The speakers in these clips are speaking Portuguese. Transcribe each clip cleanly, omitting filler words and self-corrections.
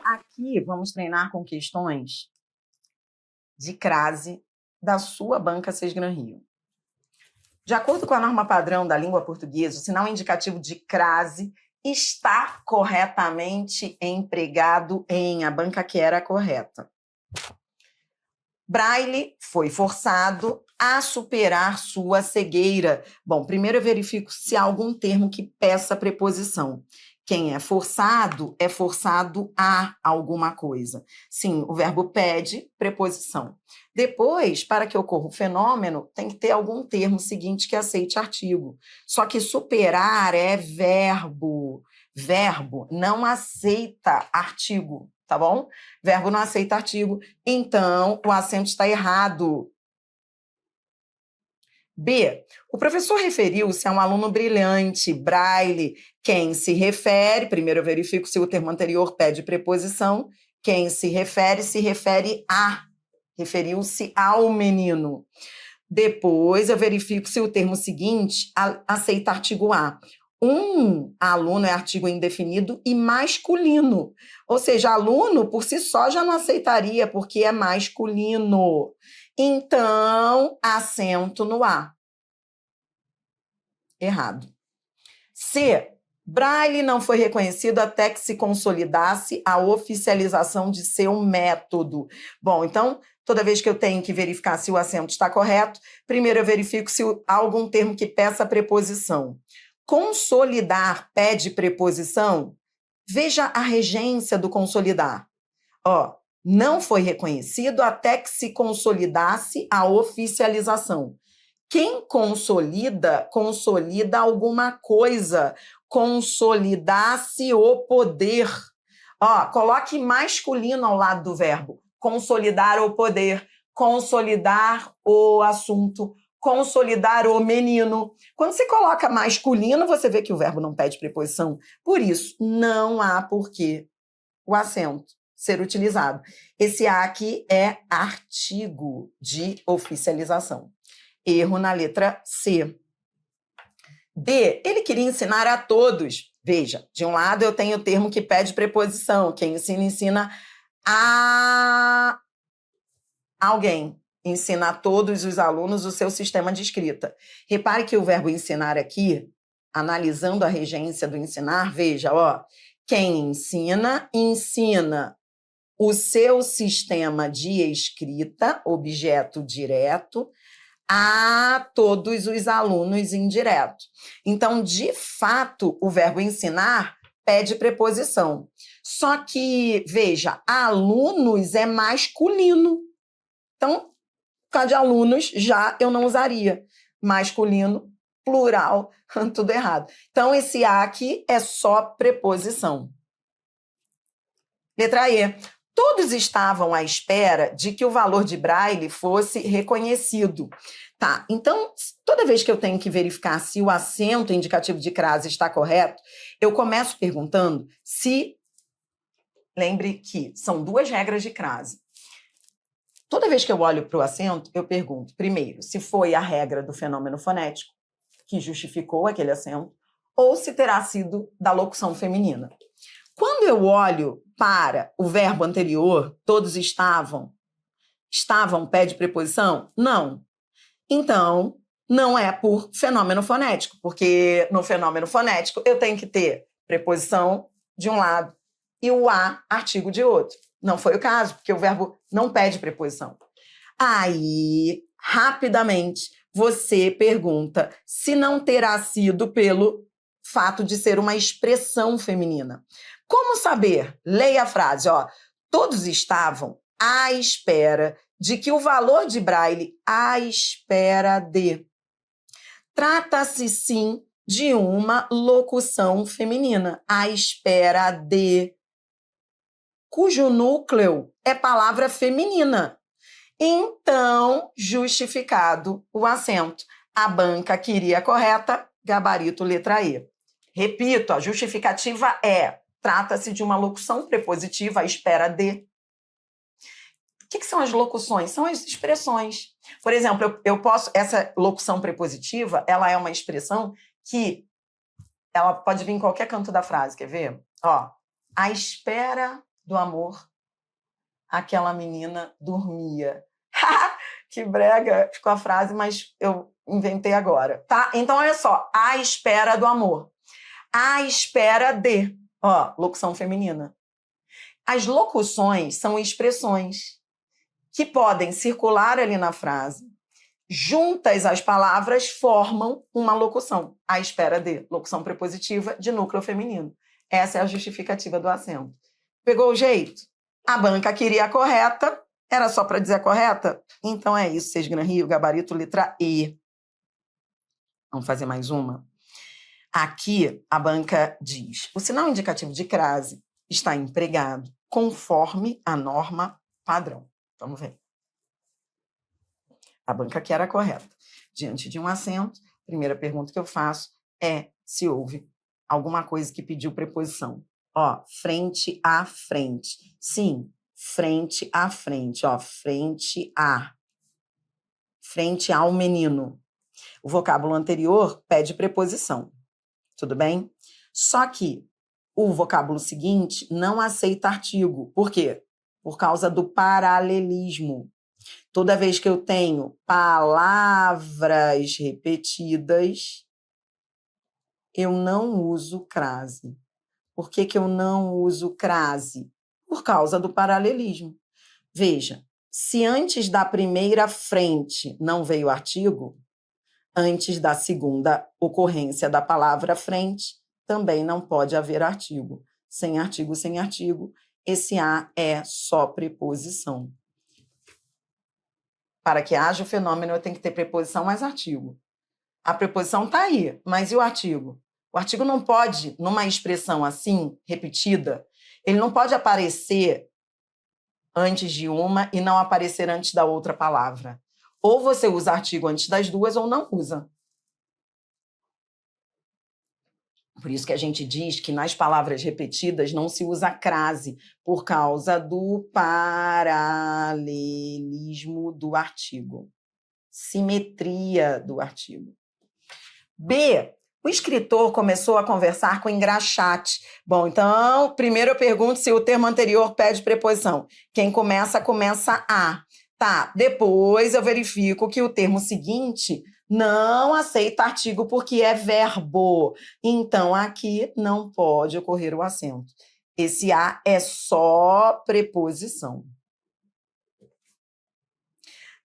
Aqui vamos treinar com questões de crase da sua banca Sesgran Rio. De acordo com a norma padrão da língua portuguesa, o sinal indicativo de crase está corretamente empregado em a banca que era correta. Braille foi forçado a superar sua cegueira. Bom, primeiro eu verifico se há algum termo que peça preposição. Quem é forçado a alguma coisa. Sim, o verbo pede, preposição. Depois, para que ocorra o fenômeno, tem que ter algum termo seguinte que aceite artigo. Só que superar é verbo. Verbo não aceita artigo, tá bom? Verbo não aceita artigo. Então, o acento está errado. B. O professor referiu-se a um aluno brilhante, Braille. Quem se refere, primeiro eu verifico se o termo anterior pede preposição. Quem se refere a. Referiu-se ao menino. Depois eu verifico se o termo seguinte aceita artigo a. Um aluno é artigo indefinido e masculino. Ou seja, aluno por si só já não aceitaria, porque é masculino. Então, acento no A. Errado. C. Braille não foi reconhecido até que se consolidasse a oficialização de seu método. Bom, então, toda vez que eu tenho que verificar se o acento está correto, primeiro eu verifico se há algum termo que peça preposição. Consolidar pede preposição? Veja a regência do consolidar. Não foi reconhecido até que se consolidasse a oficialização. Quem consolida, consolida alguma coisa. Consolidar-se o poder. Coloque masculino ao lado do verbo. Consolidar o poder, consolidar o assunto, consolidar o menino. Quando você coloca masculino, você vê que o verbo não pede preposição. Por isso, não há porquê o acento ser utilizado. Esse A aqui é artigo de oficialização. Erro na letra C. D. Ele queria ensinar a todos. Veja, de um lado eu tenho o termo que pede preposição. Quem ensina a alguém. Ensina a todos os alunos o seu sistema de escrita. Repare que o verbo ensinar aqui, analisando a regência do ensinar, veja, quem ensina, ensina o seu sistema de escrita, objeto direto, a todos os alunos indireto. Então, de fato, o verbo ensinar pede preposição. Só que, veja, alunos é masculino. Então, por causa de alunos, já eu não usaria. Masculino, plural, tudo errado. Então, esse A aqui é só preposição. Letra E. Todos estavam à espera de que o valor de Braille fosse reconhecido. Tá, então, toda vez que eu tenho que verificar se o acento indicativo de crase está correto, eu começo perguntando se... Lembre que são duas regras de crase. Toda vez que eu olho para o acento, eu pergunto, primeiro, se foi a regra do fenômeno fonético que justificou aquele acento, ou se terá sido da locução feminina. Quando eu olho para o verbo anterior, todos estavam pede preposição? Não. Então, não é por fenômeno fonético, porque no fenômeno fonético eu tenho que ter preposição de um lado e o a, artigo de outro. Não foi o caso, porque o verbo não pede preposição. Aí, rapidamente, você pergunta se não terá sido pelo fato de ser uma expressão feminina. Como saber? Leia a frase, todos estavam à espera de que o valor de Braille, à espera de. Trata-se, sim, de uma locução feminina, à espera de, cujo núcleo é palavra feminina. Então, justificado o acento. A banca queria correta, gabarito letra E. Repito, a justificativa é: trata-se de uma locução prepositiva à espera de. O que são as locuções? São as expressões. Por exemplo, essa locução prepositiva, ela é uma expressão que ela pode vir em qualquer canto da frase, quer ver? À espera do amor, aquela menina dormia. Que brega ficou a frase, mas eu inventei agora, tá? Então, olha só, à espera do amor. À espera de, ó, locução feminina. As locuções são expressões que podem circular ali na frase. Juntas, as palavras formam uma locução. À espera de, locução prepositiva de núcleo feminino. Essa é a justificativa do acento. Pegou o jeito? A banca queria a correta. Era só para dizer a correta? Então é isso, 6 Gran Rio, gabarito, letra E. Vamos fazer mais uma? Aqui, a banca diz: o sinal indicativo de crase está empregado conforme a norma padrão. Vamos ver. A banca quer a correta. Diante de um acento, a primeira pergunta que eu faço é se houve alguma coisa que pediu preposição. Ó, frente a frente. Sim, frente a frente. Ó, frente a. Frente ao menino. O vocábulo anterior pede preposição. Tudo bem? Só que o vocábulo seguinte não aceita artigo. Por quê? Por causa do paralelismo. Toda vez que eu tenho palavras repetidas, eu não uso crase. Por que eu não uso crase? Por causa do paralelismo. Veja, se antes da primeira frente não veio artigo, antes da segunda ocorrência da palavra frente, também não pode haver artigo. Sem artigo, esse a é só preposição. Para que haja o fenômeno, eu tenho que ter preposição mais artigo. A preposição está aí, mas e o artigo? O artigo não pode, numa expressão assim, repetida, ele não pode aparecer antes de uma e não aparecer antes da outra palavra. Ou você usa artigo antes das duas ou não usa. Por isso que a gente diz que nas palavras repetidas não se usa crase, por causa do paralelismo do artigo. Simetria do artigo. B. O escritor começou a conversar com engraxate. Bom, então, primeiro eu pergunto se o termo anterior pede preposição. Quem começa a. Tá, depois eu verifico que o termo seguinte não aceita artigo porque é verbo. Então, aqui não pode ocorrer o acento. Esse a é só preposição.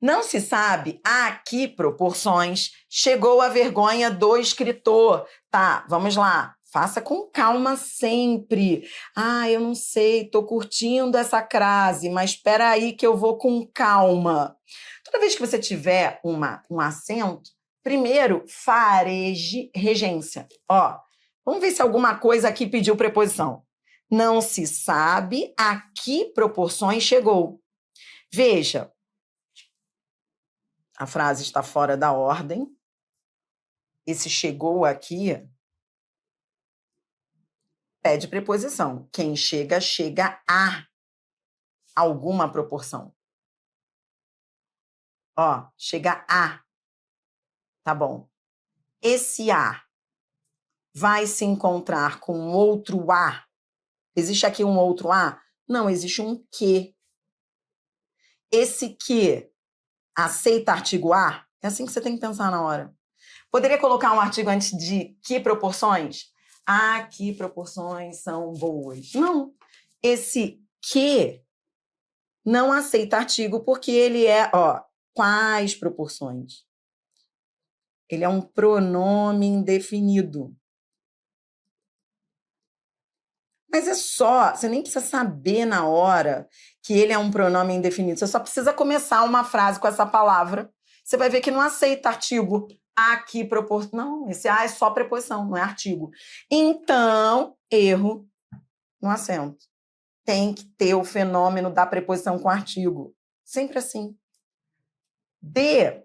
Não se sabe a que proporções chegou a vergonha do escritor. Tá, vamos lá. Faça com calma sempre. Eu não sei, estou curtindo essa crase, mas espera aí que eu vou com calma. Toda vez que você tiver um acento, primeiro fareje regência. Ó, vamos ver se alguma coisa aqui pediu preposição. Não se sabe a que proporções chegou. Veja, a frase está fora da ordem. Esse chegou aqui pede preposição. Quem chega, chega a alguma proporção. Ó, chega a. Tá bom. Esse a vai se encontrar com outro a. Existe aqui um outro a? Não, existe um que. Esse que aceita artigo a? É assim que você tem que pensar na hora. Poderia colocar um artigo antes de que proporções? Que proporções são boas. Não. Esse que não aceita artigo porque ele é, quais proporções? Ele é um pronome indefinido. Mas é só, você nem precisa saber na hora que ele é um pronome indefinido. Você só precisa começar uma frase com essa palavra. Você vai ver que não aceita artigo. Que proporção. Não, esse a é só preposição, não é artigo. Então, erro no acento. Tem que ter o fenômeno da preposição com artigo. Sempre assim. D.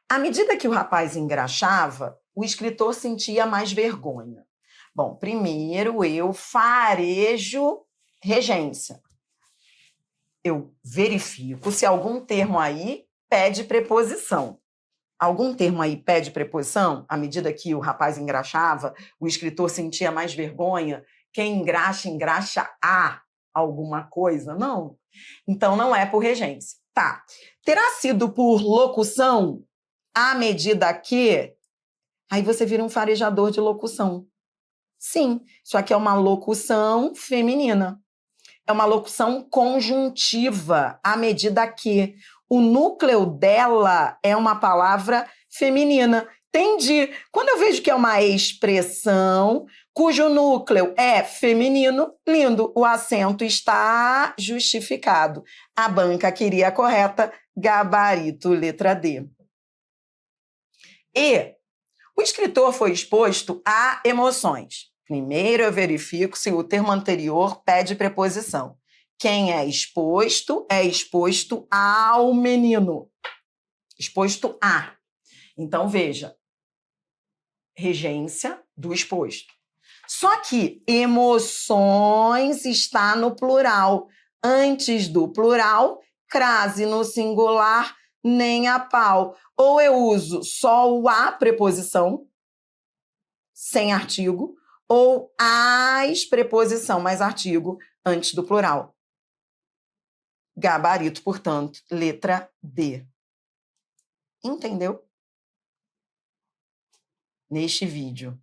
À medida que o rapaz engraxava, o escritor sentia mais vergonha. Bom, primeiro eu farejo regência. Eu verifico se algum termo aí pede preposição. Algum termo aí pede preposição? À medida que o rapaz engraxava, o escritor sentia mais vergonha. Quem engraxa, engraxa a. alguma coisa? Não. Então, não é por regência. Tá. Terá sido por locução à medida que... Aí você vira um farejador de locução. Sim, isso aqui é uma locução feminina. É uma locução conjuntiva, à medida que o núcleo dela é uma palavra feminina. Entendi. Quando eu vejo que é uma expressão cujo núcleo é feminino, lindo, o acento está justificado. A banca queria a correta, gabarito, letra D. E o escritor foi exposto a emoções. Primeiro eu verifico se o termo anterior pede preposição. Quem é exposto ao menino. Exposto a. Então, veja. Regência do exposto. Só que emoções está no plural. Antes do plural, crase no singular, nem a pau. Ou eu uso só o a preposição, sem artigo, ou as preposição mais artigo antes do plural. Gabarito, portanto, letra D. Entendeu? Neste vídeo,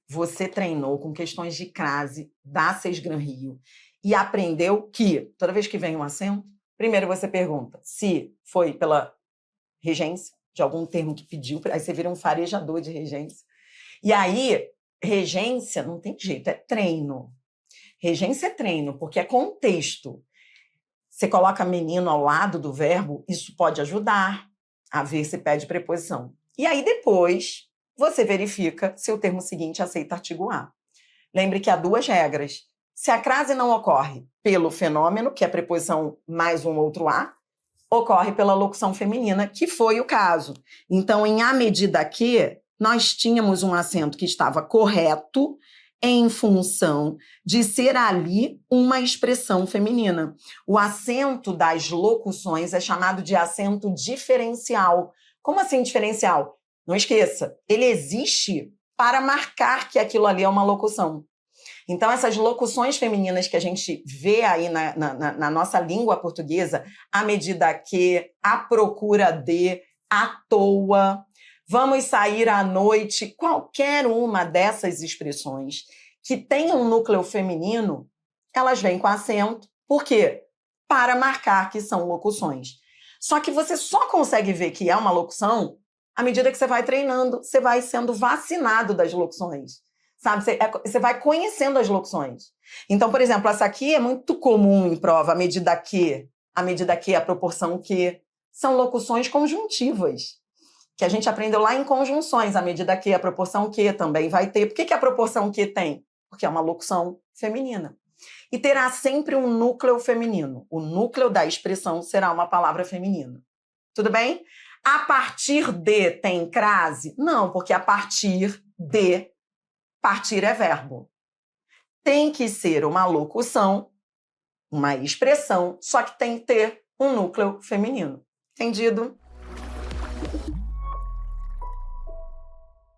você treinou com questões de crase da Sesgran Rio e aprendeu que, toda vez que vem um acento, primeiro você pergunta se foi pela regência, de algum termo que pediu, aí você vira um farejador de regência. E aí, regência não tem jeito, é treino. Regência é treino, porque é contexto. Você coloca menino ao lado do verbo, isso pode ajudar a ver se pede preposição. E aí depois você verifica se o termo seguinte aceita artigo A. Lembre que há duas regras. Se a crase não ocorre pelo fenômeno, que é a preposição mais um outro A, ocorre pela locução feminina, que foi o caso. Então, em à medida que, nós tínhamos um acento que estava correto em função de ser ali uma expressão feminina. O acento das locuções é chamado de acento diferencial. Como assim diferencial? Não esqueça, ele existe para marcar que aquilo ali é uma locução. Então, essas locuções femininas que a gente vê aí na nossa língua portuguesa, à medida que, à procura de, à toa, vamos sair à noite, qualquer uma dessas expressões que tenham um núcleo feminino, elas vêm com acento. Por quê? Para marcar que são locuções. Só que você só consegue ver que é uma locução à medida que você vai treinando, você vai sendo vacinado das locuções. Sabe? Você vai conhecendo as locuções. Então, por exemplo, essa aqui é muito comum em prova, à medida que, a proporção que, são locuções conjuntivas, que a gente aprendeu lá em conjunções, à medida que, a proporção que também vai ter. Por que a proporção que tem? Porque é uma locução feminina. E terá sempre um núcleo feminino. O núcleo da expressão será uma palavra feminina. Tudo bem? A partir de tem crase? Não, porque a partir de... Partir é verbo. Tem que ser uma locução, uma expressão, só que tem que ter um núcleo feminino. Entendido?